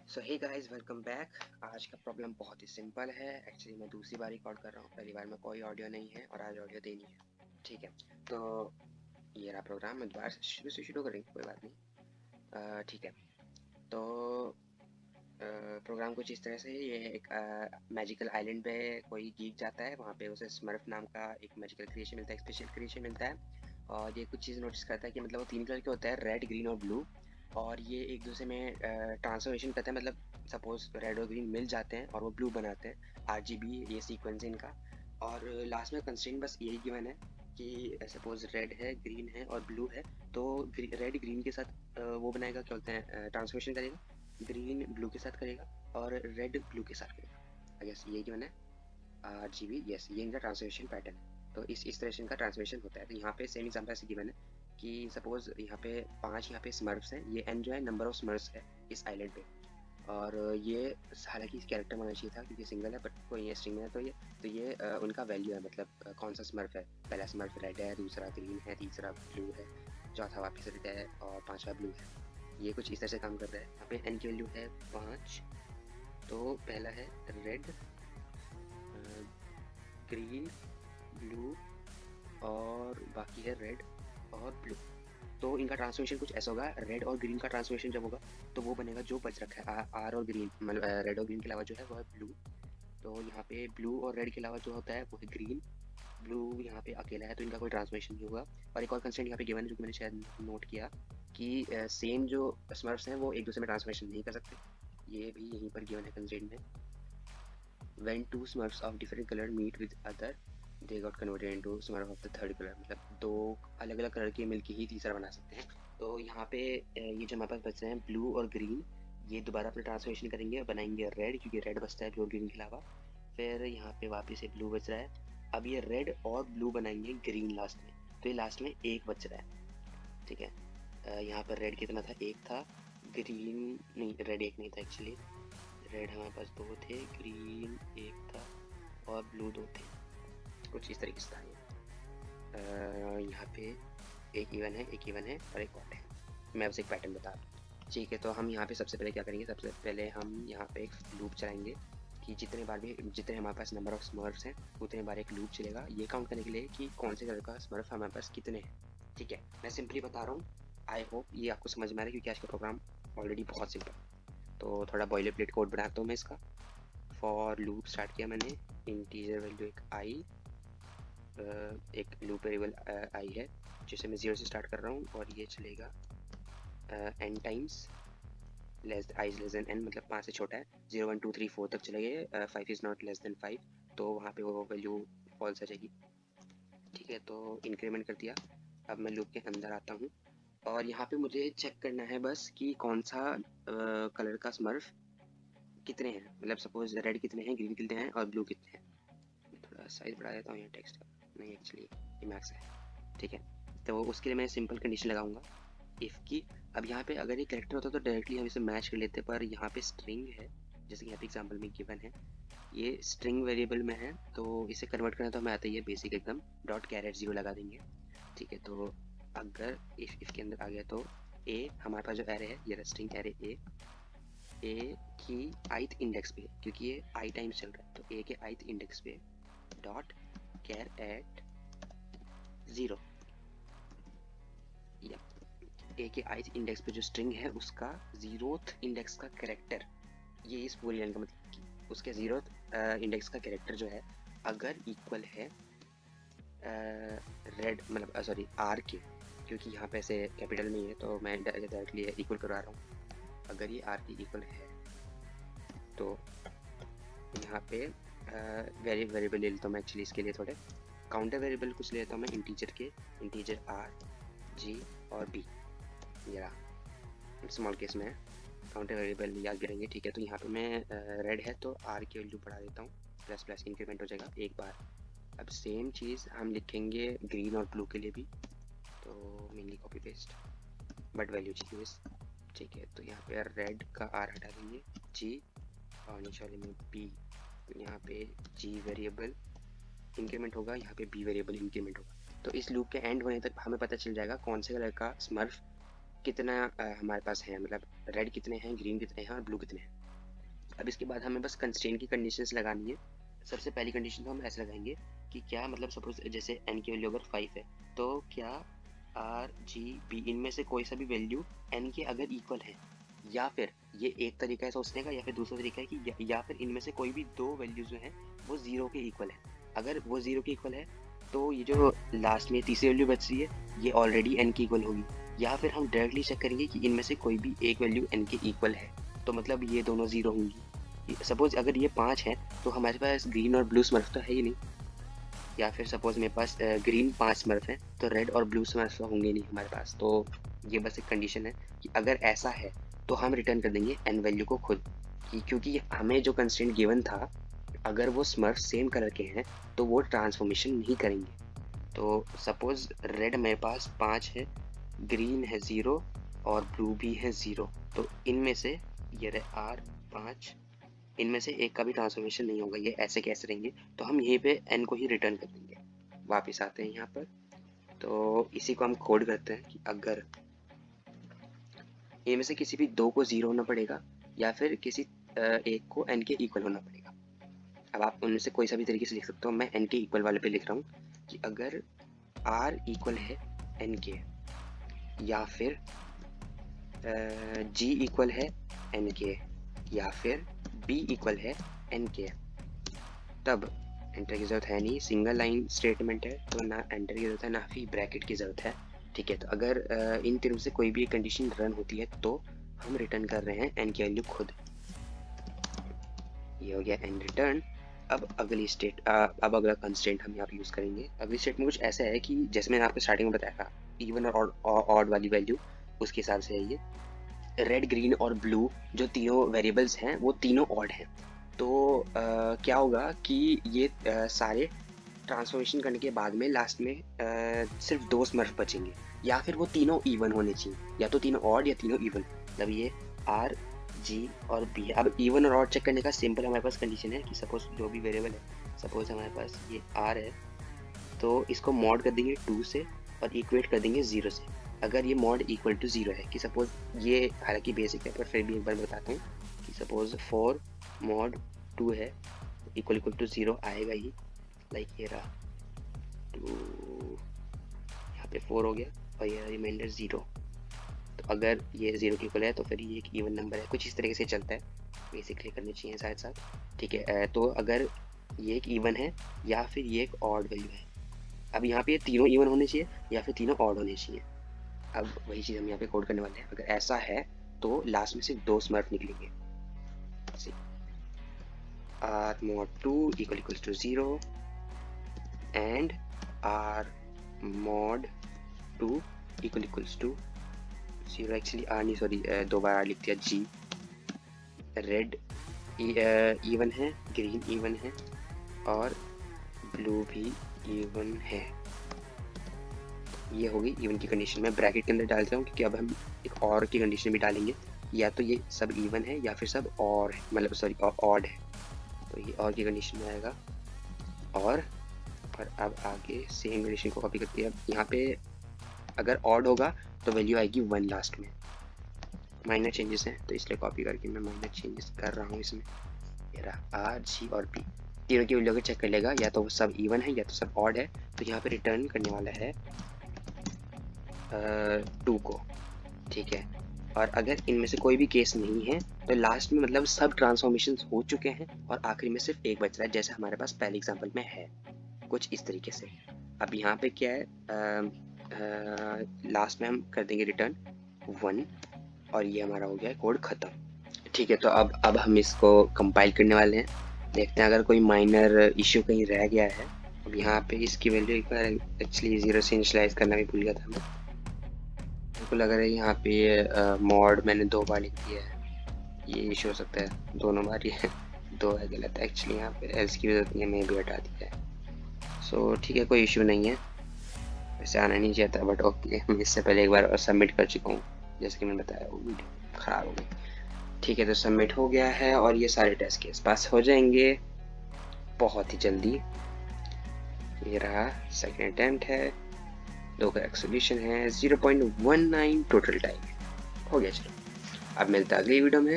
सो hey guys, welcome back. आज का problem बहुत ही सिंपल है। एक्चुअली मैं दूसरी बार रिकॉर्ड कर रहा हूँ, पहली बार में कोई ऑडियो नहीं है और आज ऑडियो देनी है। ठीक है, तो ये रहा प्रोग्राम। मैं दोबारा से शुरू करेंगे, कोई बात नहीं। ठीक है, तो प्रोग्राम कुछ इस तरह से। ये एक मैजिकल आइलैंड पे कोई गीक जाता है, वहाँ पे उसे स्मर्फ नाम का एक मैजिकल क्रिएशन मिलता है, एक स्पेशल क्रिएशन मिलता है। और ये कुछ चीज़ नोटिस करता है कि मतलब वो 3 कलर के होता है, रेड, ग्रीन और ब्लू। और ये एक दूसरे में ट्रांसफॉर्मेशन करते हैं, मतलब सपोज रेड और ग्रीन मिल जाते हैं और वो ब्लू बनाते हैं। RGB ये सीक्वेंस है इनका। और लास्ट में कंस्ट्रेंट बस यही गिवन है कि सपोज रेड है, ग्रीन है और ब्लू है, तो रेड ग्रीन के साथ वो बनाएगा, क्या बोलते हैं, ट्रांसफॉर्मेशन करेगा। ग्रीन ब्लू के साथ करेगा और रेड ब्लू के साथ करेगा। आई गेस ये गिवन है। RGB, यस, ये इनका ट्रांसलेशन पैटर्न है। तो इस तरह से इनका ट्रांसलेशन होता है। तो यहाँ पे सेम एग्जाम्पल ऐसे गिवन है कि सपोज यहाँ पे 5 यहाँ पे स्मर्फ्स हैं। ये n जो है नंबर ऑफ स्मर्फ्स है इस आइलैंड पे। और ये हालांकि कैरेक्टर होना चाहिए था क्योंकि सिंगल है, बट कोई ये स्ट्रिंग है। तो ये उनका वैल्यू है, मतलब कौन सा स्मर्फ है। पहला स्मर्फ रेड है, दूसरा ग्रीन है, तीसरा ब्लू है, चौथा वापस रेड है और पांचवा ब्लू है। ये कुछ इस तरह से काम कर रहा है। यहाँ पे n की वैल्यू है 5। तो पहला है रेड, ग्रीन, ब्लू और बाकी है रेड और ब्लू। तो इनका ट्रांसफॉर्मेशन कुछ ऐसा होगा। रेड और ग्रीन का ट्रांसफॉर्मेशन जब होगा तो वो बनेगा जो बच रखा है, आर और ग्रीन, मतलब रेड और ग्रीन के अलावा जो है वो है ब्लू। तो यहाँ पे ब्लू और रेड के अलावा जो होता है वो है ग्रीन। ब्लू यहाँ पे अकेला है तो इनका कोई ट्रांसफॉर्मेशन नहीं होगा। और एक और कंस्ट्रेंट यहाँ पे गिवन है जो कि मैंने शायद नोट किया कि सेम जो स्मर्फ्स हैं वो एक दूसरे में ट्रांसफॉर्मेशन नहीं कर सकते। ये भी यहीं पर गिवन है कंस्ट्रेंट में। When two Smurfs of different color meet with other, they got converted into Smurf of the third color। मतलब दो अलग अलग कलर के मिलके ही तीसरा बना सकते हैं। तो यहाँ पे ये जो हमारे पास बच रहे हैं ब्लू और ग्रीन, ये दोबारा अपना ट्रांसफॉर्मेशन करेंगे और बनाएंगे रेड, क्योंकि रेड बचता है ब्लू और ग्रीन के अलावा। फिर यहाँ पे वापस से ब्लू बच रहा है। अब ये रेड और ब्लू बनाएंगे ग्रीन लास्ट में। तो ये लास्ट में एक बच रहा है। ठीक है, यहाँ पर रेड कितना था, एक था। ग्रीन नहीं, रेड एक नहीं था एक्चुअली। रेड हमारे पास 2 थे, ग्रीन एक था और ब्लू 2 थे। कुछ इस तरीके से था ये। यहाँ पे एक इवन है और एक ऑड है। मैं बस एक पैटर्न बता रहा हूँ। ठीक है, तो हम यहाँ पे सबसे पहले क्या करेंगे, सबसे पहले हम यहाँ पे एक लूप चलाएंगे कि जितने हमारे पास नंबर ऑफ स्मर्फ्स हैं उतने बार एक लूप चलेगा, ये काउंट करने के लिए कि कौन से कलर का स्मर्फ हमारे पास कितने हैं। ठीक है, मैं सिंपली बता रहा हूँ। आई होप ये आपको समझ में आ रहा है क्योंकि आज का प्रोग्राम ऑलरेडी बहुत सिंपल। तो थोड़ा बॉयलर प्लेट कोड बनाता हूँ मैं इसका। फॉर लूप स्टार्ट किया मैंने। इंटीजर वैल्यू एक आई, एक लूप वेरिएबल आई है जिसे मैं 0 से स्टार्ट कर रहा हूँ और ये चलेगा n times I is less than n, मतलब 5 से छोटा है। 0 1 2 3 4 तक चलेगा, 5 इज नॉट लेस देन 5, तो वहाँ पे वो वैल्यू फॉल्स आ जाएगी। ठीक है, तो इंक्रीमेंट कर दिया। अब मैं लूप के अंदर आता हूँ और यहाँ पे मुझे चेक करना है बस कि कौन सा कलर का स्मर्फ कितने हैं। मतलब सपोज रेड कितने हैं, ग्रीन कितने हैं और ब्लू कितने हैं। मैं थोड़ा साइज बढ़ा देता हूँ यहाँ टेक्स्ट का। नहीं, एक्चुअली ये मैक्स है। ठीक है, तो उसके लिए मैं सिंपल कंडीशन लगाऊंगा इफ़ की। अब यहाँ पे अगर ये कैरेक्टर होता तो डायरेक्टली हम इसे मैच कर लेते, पर यहाँ पे स्ट्रिंग है, जैसे कि यहाँ पे एग्जाम्पल में गिवन है। ये स्ट्रिंग वेरिएबल में है तो इसे कन्वर्ट करना तो हमें आता ही है बेसिक एकदम। डॉट कैरेट 0 लगा देंगे। ठीक है, तो अगर इफ के अंदर आ गया तो ए, हमारे पास जो एरे है ये स्ट्रिंग एरे ए की ith इंडेक्स पे, क्योंकि ये आई टाइम्स चल रहा है, तो ए के ith इंडेक्स पे डॉट कैर एट 0, या ए के ith इंडेक्स पे जो स्ट्रिंग है उसका 0th इंडेक्स का कैरेक्टर, ये इस पूरी लाइन का मतलब कि उसके 0th इंडेक्स का कैरेक्टर जो है अगर इक्वल है रेड, मतलब सॉरी आर के, क्योंकि यहाँ पे ऐसे कैपिटल में ही है तो मैं डायरेक्टली इक्वल करवा रहा हूँ। अगर ये आर के इक्वल है तो यहाँ पे वेरिएबल ले लेता हूँ मैं एक्चुअली इसके लिए। थोड़े काउंटर वेरिएबल कुछ ले लेता हूँ मैं, इंटीजर आर, जी और बी। ये रहा स्मॉल केस में है, काउंटर वेरिएबल याद करेंगे। ठीक है, तो यहाँ पे मैं रेड है तो आर की वैल्यू बढ़ा देता हूँ, प्लस प्लस इंक्रीमेंट हो जाएगा एक बार। अब सेम चीज़ हम लिखेंगे ग्रीन और ब्लू के लिए भी, तो mainly copy paste but value changes. ठीक है, तो यहाँ पे रेड का आर हटा देंगे, जी और नीचे वाले में बी। यहाँ पे जी वेरिएबल इंक्रीमेंट होगा, यहाँ पे बी वेरिएबल इंक्रीमेंट होगा। तो इस लूप के एंड होने तक हमें पता चल जाएगा कौन से कलर का स्मर्फ कितना हमारे पास है, मतलब रेड कितने हैं, ग्रीन कितने हैं और ब्लू कितने हैं। अब इसके बाद हमें बस कंस्ट्रेंट की कंडीशंस लगानी है। सबसे पहली कंडीशन तो हम ऐसे लगाएंगे कि क्या मतलब सपोज जैसे n की वैल्यू अगर 5 है तो क्या r g b इनमें से कोई सा भी वैल्यू n के अगर इक्वल है, या फिर ये एक तरीका है सोचने का, या फिर दूसरा तरीका है कि या फिर इनमें से कोई भी दो वैल्यूज जो हैं वो जीरो के इक्वल है। अगर वो जीरो के इक्वल है तो ये जो लास्ट में तीसरी वैल्यू बच रही है ये ऑलरेडी n की इक्वल होगी, या फिर हम डायरेक्टली चेक करेंगे कि इनमें से कोई भी एक वैल्यू n के इक्वल है, तो मतलब ये दोनों जीरो होंगी। सपोज अगर ये 5 है तो हमारे पास ग्रीन और ब्लू स्मर्फ तो है ही नहीं, या फिर सपोज मेरे पास ग्रीन 5 स्मर्फ है तो रेड और ब्लू स्मर्फ होंगे नहीं हमारे पास। तो ये बस एक कंडीशन है कि अगर ऐसा है तो हम रिटर्न कर देंगे n वैल्यू को खुद, क्योंकि हमें जो कंस्ट्रेंट गिवन था अगर वो स्मर्फ सेम कलर के हैं तो वो ट्रांसफॉर्मेशन नहीं करेंगे। तो सपोज रेड मेरे पास 5 है, ग्रीन है 0 और ब्लू भी है 0, तो इनमें से ये रहे R 5, इनमें से एक का भी ट्रांसफॉर्मेशन नहीं होगा, ये ऐसे कैसे रहेंगे, तो हम यहीं पे n को ही रिटर्न कर देंगे। वापस आते हैं यहाँ पर, तो इसी को हम कोड करते हैं कि अगर इनमें से किसी भी दो को 0 होना पड़ेगा या फिर किसी एक को n के इक्वल होना पड़ेगा। अब आप उनमें से कोई सा भी तरीके से लिख सकते हो, मैं n के इक्वल वाले पे लिख रहा हूँ कि अगर r इक्वल है n के, या फिर g इक्वल है n के, या फिर b इक्वल है n के, तब एंटर की जरूरत है नहीं, सिंगल लाइन स्टेटमेंट है तो ना एंटर की जरूरत है ना ही ब्रैकेट की जरूरत है। ठीक है, तो अगर इन तीनों से कोई भी एक कंडीशन रन होती है तो हम रिटर्न कर रहे हैं n की वैल्यू खुद। ये हो गया n रिटर्न। अब अगला कंस्ट्रेंट हम यहाँ पे यूज करेंगे। अगली स्टेट में कुछ ऐसा है कि जैसे मैंने आपको स्टार्टिंग में बताया था इवन और ऑड वाली वैल्यू, उसके हिसाब से है ये। रेड ग्रीन और ब्लू जो तीनों वेरिएबल्स हैं वो तीनों ऑड हैं, तो क्या होगा कि ये सारे ट्रांसफॉर्मेशन करने के बाद में लास्ट में सिर्फ दो स्मर्फ बचेंगे, या फिर वो तीनों इवन होने चाहिए, या तो तीनों ऑड या तीनों इवन। मतलब ये R G और B है। अब इवन और ऑड चेक करने का सिंपल हमारे पास कंडीशन है कि सपोज जो भी वेरिएबल है, सपोज हमारे पास ये R है तो इसको मॉड कर देंगे 2 से और इक्वेट कर देंगे 0 से। अगर ये मॉड इक्वल टू 0 है, कि सपोज ये हालांकि बेसिक है पर फिर भी एक बार बताता हूँ कि सपोज 4 मॉड 2 है इक्वल टू 0 आएगा ही, लाइक ये रहा 2, यहाँ पे 4 हो गया और ये रिमाइंडर 0। तो अगर ये 0 के इक्वल है तो फिर ये एक इवन नंबर है, कुछ इस तरीके से चलता है, बेसिकली करनी चाहिए साथ साथ। ठीक है, तो अगर ये एक इवन है या फिर ये एक ऑड वैल्यू है। अब यहाँ पे ये तीनों इवन होने चाहिए या फिर तीनों ऑड होने चाहिए। अब वही चीज़ हम यहाँ पे कोड करने वाले हैं। अगर ऐसा है तो लास्ट में सिर्फ दो स्मर्फ निकलेंगे। R mod 2 equals to 0 and R mod 2 equals to 0। Actually R नहीं, सॉरी दो बार R लिख दिया। G रेड इवन है, ग्रीन इवन है और ब्लू भी इवन है। ये होगी इवन की कंडीशन। मैं ब्रैकेट के अंदर डालता हूँ क्योंकि अब हम एक और की कंडीशन भी डालेंगे, या तो ये सब इवन है या फिर सब और है, मतलब सॉरी ऑड है, तो ये और की कंडीशन में आएगा। और अब आगे सेम कंडीशन को कॉपी करते हैं। अब यहाँ पे अगर ऑड होगा तो वैल्यू आएगी 1 लास्ट में। माइनर चेंजेस हैं तो इसलिए कॉपी करके मैं माइनर चेंजेस कर रहा हूँ इसमें। ये रहा R G और B, तीनों की वैल्यू चेक कर लेगा, या तो वो सब इवन है या तो सब ऑड है। तो यहाँ पे रिटर्न करने वाला है 2 को। ठीक है, और अगर इनमें से कोई भी केस नहीं है तो लास्ट में मतलब सब ट्रांसफॉर्मेशन हो चुके हैं और आखिरी में सिर्फ एक बच रहा है, जैसे हमारे पास पहले एग्जांपल में है, कुछ इस तरीके से। अब यहाँ पे क्या है, लास्ट में हम कर देंगे रिटर्न 1 और ये हमारा हो गया कोड खत्म। ठीक है, तो अब हम इसको कंपाइल करने वाले हैं, देखते हैं अगर कोई माइनर इश्यू कहीं रह गया है। अब यहाँ पे इसकी वैल्यू एक बार एक्चुअली 0 से इनिशियलाइज करना भी भूल गया था मैं। मेरे को लग रहा है यहाँ पे मॉड मैंने 2 बार लिख दिया है, ये इशू हो सकता है, दोनों बार ही है, 2 है गलत। एक्चुअली यहाँ पे एल्स की जरूरत नहीं है, मैं भी हटा दिया है। सो ठीक है, कोई इशू नहीं है, वैसे आना नहीं चाहता बट ओके। मैं इससे पहले एक बार सबमिट कर चुका हूँ, जैसे कि मैंने बताया वो वीडियो ख़राब हो गई। ठीक है, तो सबमिट हो गया है और ये सारे टेस्ट केस पास हो जाएंगे बहुत ही जल्दी। ये रहा सेकेंड अटेम्प्ट है, 2 का सोल्यूशन है, 0.19 टोटल टाइम हो गया। चलो अब मिलता है अगली वीडियो में।